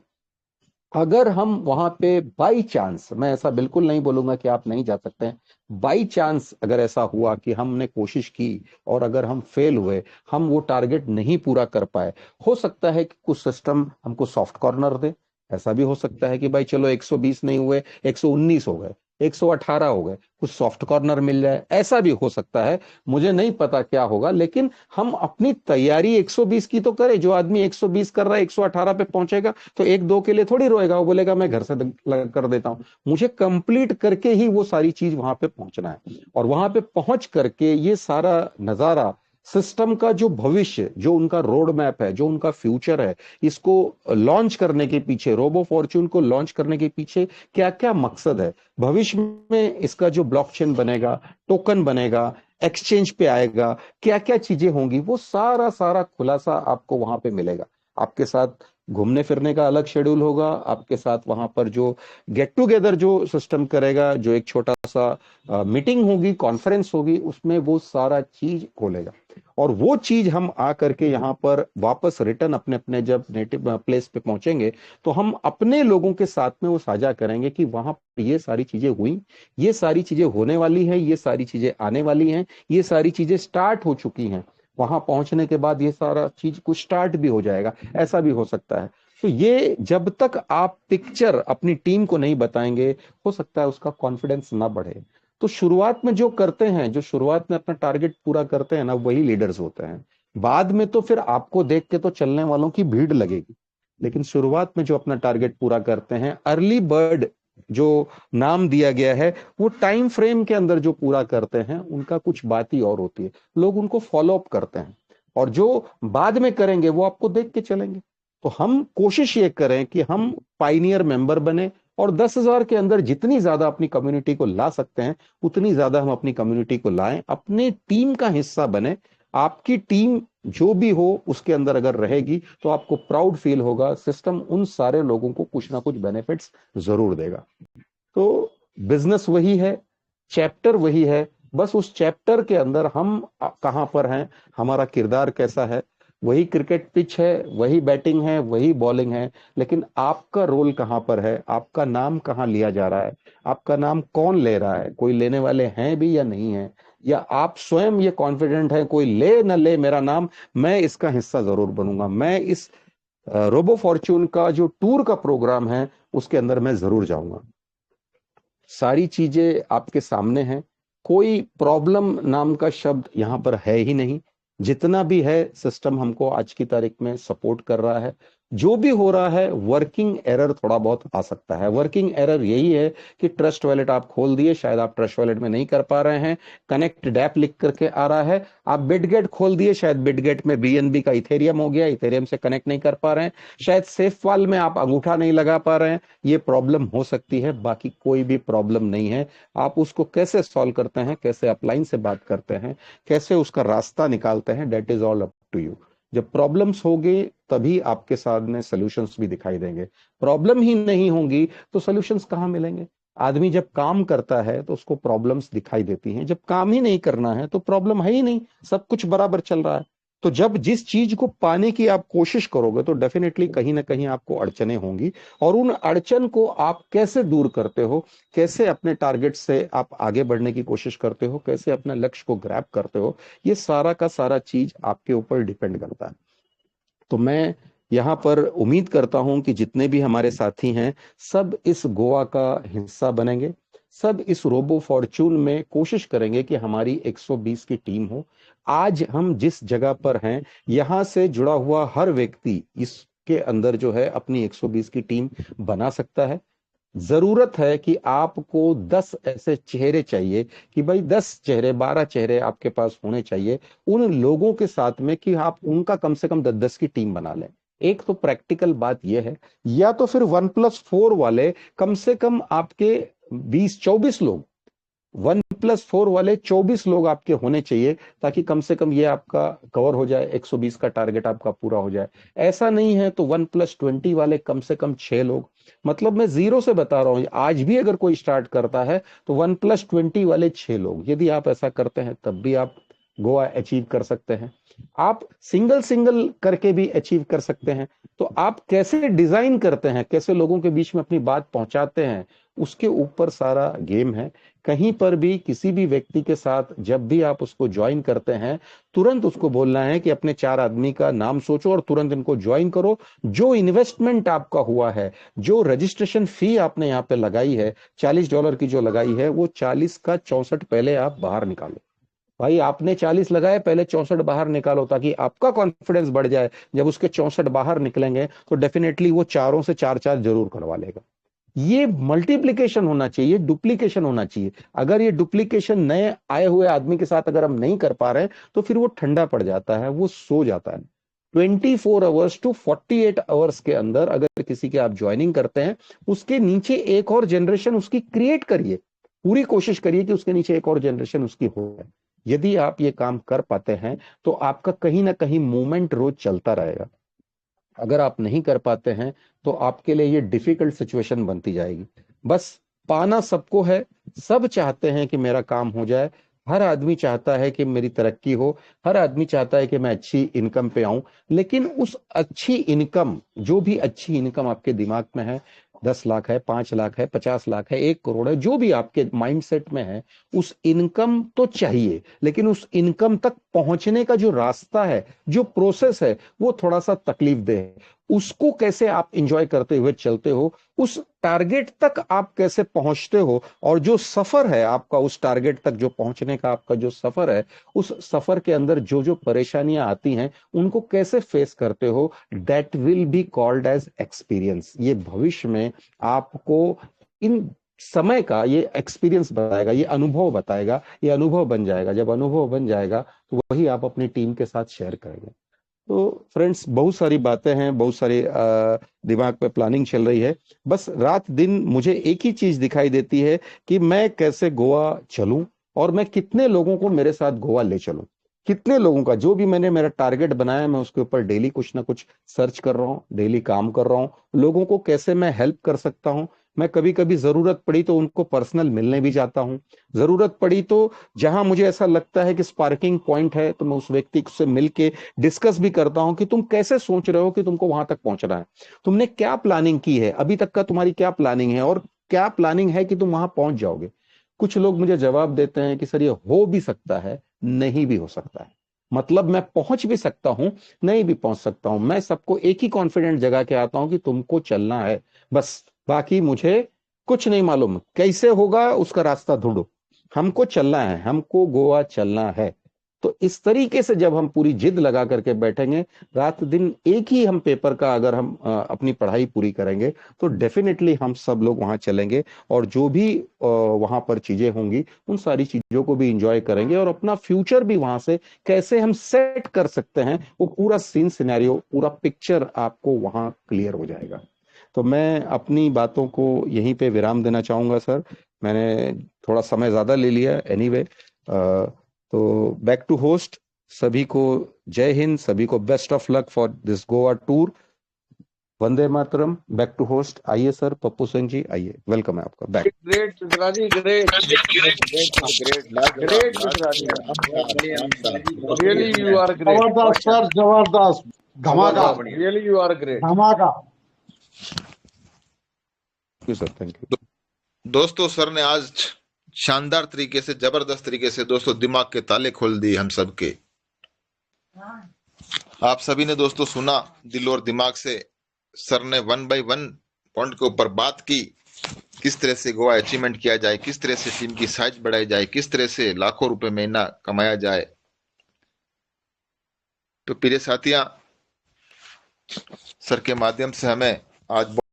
[SPEAKER 1] अगर हम वहां पे बाई चांस, मैं ऐसा बिल्कुल नहीं बोलूंगा कि आप नहीं जा सकते हैं, बाई चांस अगर ऐसा हुआ कि हमने कोशिश की और अगर हम फेल हुए, हम वो टारगेट नहीं पूरा कर पाए, हो सकता है कि कुछ सिस्टम हमको सॉफ्ट कॉर्नर दे। ऐसा भी हो सकता है कि भाई चलो 120 नहीं हुए, 119 हो गए, 118 हो गए, कुछ सॉफ्ट कॉर्नर मिल जाए, ऐसा भी हो सकता है। मुझे नहीं पता क्या होगा, लेकिन हम अपनी तैयारी 120 की तो करें। जो आदमी 120 कर रहा है 118 पे पहुंचेगा तो एक दो के लिए थोड़ी रोएगा, वो बोलेगा मैं घर से कर देता हूं। मुझे कंप्लीट करके ही वो सारी चीज वहां पे पहुंचना है, और वहां पे पहुंच करके ये सारा नजारा सिस्टम का जो भविष्य, जो उनका रोड मैप है, जो उनका फ्यूचर है, इसको लॉन्च करने के पीछे, रोबो फॉर्च्यून को लॉन्च करने के पीछे क्या क्या मकसद है, भविष्य में इसका जो ब्लॉकचेन बनेगा, टोकन बनेगा, एक्सचेंज पे आएगा, क्या क्या चीजें होंगी, वो सारा सारा खुलासा आपको वहां पे मिलेगा। आपके साथ घूमने फिरने का अलग शेड्यूल होगा, आपके साथ वहां पर जो गेट टुगेदर जो सिस्टम करेगा, जो एक छोटा सा मीटिंग होगी, कॉन्फ्रेंस होगी, उसमें वो सारा चीज खोलेगा। और वो चीज हम आ करके यहाँ पर वापस रिटर्न अपने अपने जब नेटिव प्लेस पे पहुंचेंगे, तो हम अपने लोगों के साथ में वो साझा करेंगे कि वहां पर ये सारी चीजें हुई, ये सारी चीजें होने वाली हैं, ये सारी चीजें आने वाली हैं, ये सारी चीजें स्टार्ट हो चुकी हैं। वहां पहुंचने के बाद ये सारा चीज कुछ स्टार्ट भी हो जाएगा, ऐसा भी हो सकता है। तो ये जब तक आप पिक्चर अपनी टीम को नहीं बताएंगे, हो सकता है उसका कॉन्फिडेंस ना बढ़े। तो शुरुआत में जो करते हैं, जो शुरुआत में अपना टारगेट पूरा करते हैं ना, वही लीडर्स होते हैं। बाद में तो फिर आपको देख के तो चलने वालों की भीड़ लगेगी, लेकिन शुरुआत में जो अपना टारगेट पूरा करते हैं, अर्ली बर्ड जो नाम दिया गया है, वो टाइम फ्रेम के अंदर जो पूरा करते हैं, उनका कुछ बात ही और होती है। लोग उनको फॉलो अप करते हैं, और जो बाद में करेंगे वो आपको देख के चलेंगे। तो हम कोशिश ये करें कि हम पाइनियर मेंबर बने, और 10,000 के अंदर जितनी ज्यादा अपनी कम्युनिटी को ला सकते हैं, उतनी ज्यादा हम अपनी कम्युनिटी को लाएं, अपने टीम का हिस्सा बने। आपकी टीम जो भी हो उसके अंदर अगर रहेगी, तो आपको प्राउड फील होगा, सिस्टम उन सारे लोगों को कुछ ना कुछ बेनिफिट्स जरूर देगा। तो बिजनेस वही है, चैप्टर वही है, बस उस चैप्टर के अंदर हम कहां पर हैं, हमारा किरदार कैसा है। वही क्रिकेट पिच है, वही बैटिंग है, वही बॉलिंग है, लेकिन आपका रोल कहां पर है, आपका नाम कहां लिया जा रहा है, आपका नाम कौन ले रहा है, कोई लेने वाले हैं भी या नहीं है, या आप स्वयं ये कॉन्फिडेंट है, कोई ले न ले मेरा नाम, मैं इसका हिस्सा जरूर बनूंगा, मैं इस रोबो फॉर्च्यून का जो टूर का प्रोग्राम है उसके अंदर मैं जरूर जाऊंगा। सारी चीजें आपके सामने हैं, कोई प्रॉब्लम नाम का शब्द यहां पर है ही नहीं। जितना भी है सिस्टम हमको आज की तारीख में सपोर्ट कर रहा है। जो भी हो रहा है, वर्किंग एरर थोड़ा बहुत आ सकता है। वर्किंग एरर यही है कि ट्रस्ट वॉलेट आप खोल दिए, शायद आप ट्रस्ट वॉलेट में नहीं कर पा रहे हैं, कनेक्ट डैप लिख करके आ रहा है। आप बिटगेट खोल दिए, शायद बिटगेट में बीएनबी का इथेरियम हो गया, इथेरियम से कनेक्ट नहीं कर पा रहे हैं, शायद सेफ वाल में आप अंगूठा नहीं लगा पा रहे हैं। ये प्रॉब्लम हो सकती है, बाकी कोई भी प्रॉब्लम नहीं है। आप उसको कैसे सॉल्व करते हैं, कैसे अपलाइन से बात करते हैं, कैसे उसका रास्ता निकालते हैं, that is all up to you. जब प्रॉब्लम्स होंगे तभी आपके सामने सॉल्यूशंस भी दिखाई देंगे। प्रॉब्लम ही नहीं होंगी तो सॉल्यूशंस कहाँ मिलेंगे। आदमी जब काम करता है तो उसको प्रॉब्लम्स दिखाई देती हैं, जब काम ही नहीं करना है तो प्रॉब्लम है ही नहीं, सब कुछ बराबर चल रहा है। तो जब जिस चीज को पाने की आप कोशिश करोगे, तो डेफिनेटली कहीं ना कहीं आपको अड़चने होंगी, और उन अड़चन को आप कैसे दूर करते हो, कैसे अपने टारगेट से आप आगे बढ़ने की कोशिश करते हो, कैसे अपने लक्ष्य को ग्रैब करते हो, ये सारा का सारा चीज आपके ऊपर डिपेंड करता है। तो मैं यहाँ पर उम्मीद करता हूं कि जितने भी हमारे साथी हैं, सब इस गोवा का हिस्सा बनेंगे, सब इस रोबो फॉर्च्यून में कोशिश करेंगे कि हमारी 120 की टीम हो। आज हम जिस जगह पर हैं, यहां से जुड़ा हुआ हर व्यक्ति इसके अंदर जो है अपनी 120 की टीम बना सकता है। जरूरत है कि आपको 10 ऐसे चेहरे चाहिए, कि भाई 10 चेहरे, 12 चेहरे आपके पास होने चाहिए उन लोगों के साथ में, कि आप उनका कम से कम 10-10 की टीम बना लें। एक तो प्रैक्टिकल बात यह है, या तो फिर 1+4 वाले कम से कम आपके 20-24 लोग, 1+4 वाले 24 लोग आपके होने चाहिए, ताकि कम से कम ये आपका कवर हो जाए, 120 का टारगेट आपका पूरा हो जाए। ऐसा नहीं है तो 1+20 वाले कम से कम 6 लोग। मतलब मैं जीरो से बता रहा हूं, आज भी अगर कोई स्टार्ट करता है तो 1+20 वाले 6 लोग, यदि आप ऐसा करते हैं तब भी आप गोवा अचीव कर सकते हैं। आप सिंगल सिंगल करके भी अचीव कर सकते हैं। तो आप कैसे डिजाइन करते हैं, कैसे लोगों के बीच में अपनी बात पहुंचाते हैं, उसके ऊपर सारा गेम है। कहीं पर भी किसी भी व्यक्ति के साथ जब भी आप उसको ज्वाइन करते हैं, तुरंत उसको बोलना है कि अपने 4 आदमी का नाम सोचो और तुरंत इनको ज्वाइन करो। जो इन्वेस्टमेंट आपका हुआ है, जो रजिस्ट्रेशन फी आपने यहाँ पे लगाई है, $40 की जो लगाई है, वो 40 का 64 पहले आप बाहर निकालो। भाई आपने 40 लगाए, पहले 64 बाहर निकालो, ताकि आपका कॉन्फिडेंस बढ़ जाए। जब उसके 64 बाहर निकलेंगे तो डेफिनेटली वो चारों से 4-4 जरूर करवा लेगा। ये मल्टीप्लिकेशन होना चाहिए, डुप्लीकेशन होना चाहिए। अगर ये डुप्लीकेशन नए आए हुए आदमी के साथ अगर हम नहीं कर पा रहे हैं तो फिर वो ठंडा पड़ जाता है, वो सो जाता है। 24 आवर्स टू 48 आवर्स के अंदर अगर किसी के आप ज्वाइनिंग करते हैं, उसके नीचे एक और जनरेशन उसकी क्रिएट करिए, पूरी कोशिश करिए कि उसके नीचे एक और जनरेशन उसकी हो। यदि आप ये काम कर पाते हैं तो आपका कहीं ना कहीं मूवमेंट रोज चलता रहेगा। अगर आप नहीं कर पाते हैं तो आपके लिए ये डिफिकल्ट सिचुएशन बनती जाएगी। बस पाना सबको है, सब चाहते हैं कि मेरा काम हो जाए, हर आदमी चाहता है कि मेरी तरक्की हो, हर आदमी चाहता है कि मैं अच्छी इनकम पे आऊं। लेकिन उस अच्छी इनकम, जो भी अच्छी इनकम आपके दिमाग में है, 10 लाख है, 5 लाख है, 50 लाख है, 1 करोड़ है, जो भी आपके माइंडसेट में है, उस इनकम तो चाहिए। लेकिन उस इनकम तक पहुंचने का जो रास्ता है, जो प्रोसेस है, वो थोड़ा सा तकलीफ दे है। उसको कैसे आप इंजॉय करते हुए चलते हो, उस टारगेट तक आप कैसे पहुंचते हो, और जो सफर है आपका उस टारगेट तक जो पहुंचने का आपका जो सफर है, उस सफर के अंदर जो जो परेशानियां आती हैं उनको कैसे फेस करते हो, that will be called as experience. ये भविष्य में आपको इन समय का ये एक्सपीरियंस बताएगा, ये अनुभव बताएगा, ये अनुभव बन जाएगा। जब अनुभव बन जाएगा तो वही आप अपनी टीम के साथ शेयर करेंगे। तो फ्रेंड्स, बहुत सारी बातें हैं, बहुत सारी दिमाग पे प्लानिंग चल रही है। बस रात दिन मुझे एक ही चीज दिखाई देती है कि मैं कैसे गोवा चलूं और मैं कितने लोगों को मेरे साथ गोवा ले चलूं। कितने लोगों का, जो भी मैंने मेरा टारगेट बनाया, मैं उसके ऊपर डेली कुछ ना कुछ सर्च कर रहा हूँ, डेली काम कर रहा हूँ। लोगों को कैसे मैं हेल्प कर सकता हूँ। मैं कभी कभी जरूरत पड़ी तो उनको पर्सनल मिलने भी जाता हूँ। जरूरत पड़ी तो जहां मुझे ऐसा लगता है कि स्पार्किंग पॉइंट है तो मैं उस व्यक्ति से मिलके डिस्कस भी करता हूं कि तुम कैसे सोच रहे हो कि तुमको वहां तक पहुंचना है, तुमने क्या प्लानिंग की है, अभी तक का तुम्हारी क्या प्लानिंग है, और क्या प्लानिंग है कि तुम वहां पहुंच जाओगे। कुछ लोग मुझे जवाब देते हैं कि सर ये हो भी सकता है, नहीं भी हो सकता है। मतलब मैं पहुंच भी सकता हूं, नहीं भी पहुंच सकता हूं। मैं सबको एक ही कॉन्फिडेंट जगह के आता हूं कि तुमको चलना है, बस बाकी मुझे कुछ नहीं मालूम कैसे होगा, उसका रास्ता ढूंढो। हमको चलना है, हमको गोवा चलना है। तो इस तरीके से जब हम पूरी जिद लगा करके बैठेंगे, रात दिन एक ही हम पेपर का अगर हम अपनी पढ़ाई पूरी करेंगे, तो डेफिनेटली हम सब लोग वहां चलेंगे। और जो भी वहां पर चीजें होंगी, उन सारी चीजों को भी इंजॉय करेंगे, और अपना फ्यूचर भी वहां से कैसे हम सेट कर सकते हैं, वो पूरा सीन सिनेरियो, पूरा पिक्चर आपको वहां क्लियर हो जाएगा। तो मैं अपनी बातों को यहीं पे विराम देना चाहूंगा सर। मैंने थोड़ा समय ज्यादा ले लिया एनीवे। तो बैक टू होस्ट। सभी को जय हिंद, सभी को best of luck for this Goa tour. वंदे मातरम। Back to host. आइए सर, पप्पू सिंह जी आइए, वेलकम है आपका back.
[SPEAKER 2] Great Chitraji, great great Chitraji, really you are great,
[SPEAKER 3] जबरदस्त सर, जबरदस्त, धमाका,
[SPEAKER 2] रियली यू आर ग्रेट,
[SPEAKER 3] धमाका।
[SPEAKER 1] Sir thank you.
[SPEAKER 4] दोस्तों, सर ने आज शानदार तरीके से, जबरदस्त तरीके से दोस्तों दिमाग के ताले खोल दिए हम सबके। आप सभी ने दोस्तों सुना दिल और दिमाग से। सर ने 1 बाय 1 पॉइंट के ऊपर बात की, किस तरह से गोवा अचीवमेंट किया जाए, किस तरह से टीम की साइज बढ़ाई जाए, किस तरह से लाखों रुपए महीना कमाया जाए। तो प्रिय साथियां, सर के माध्यम से हमें आज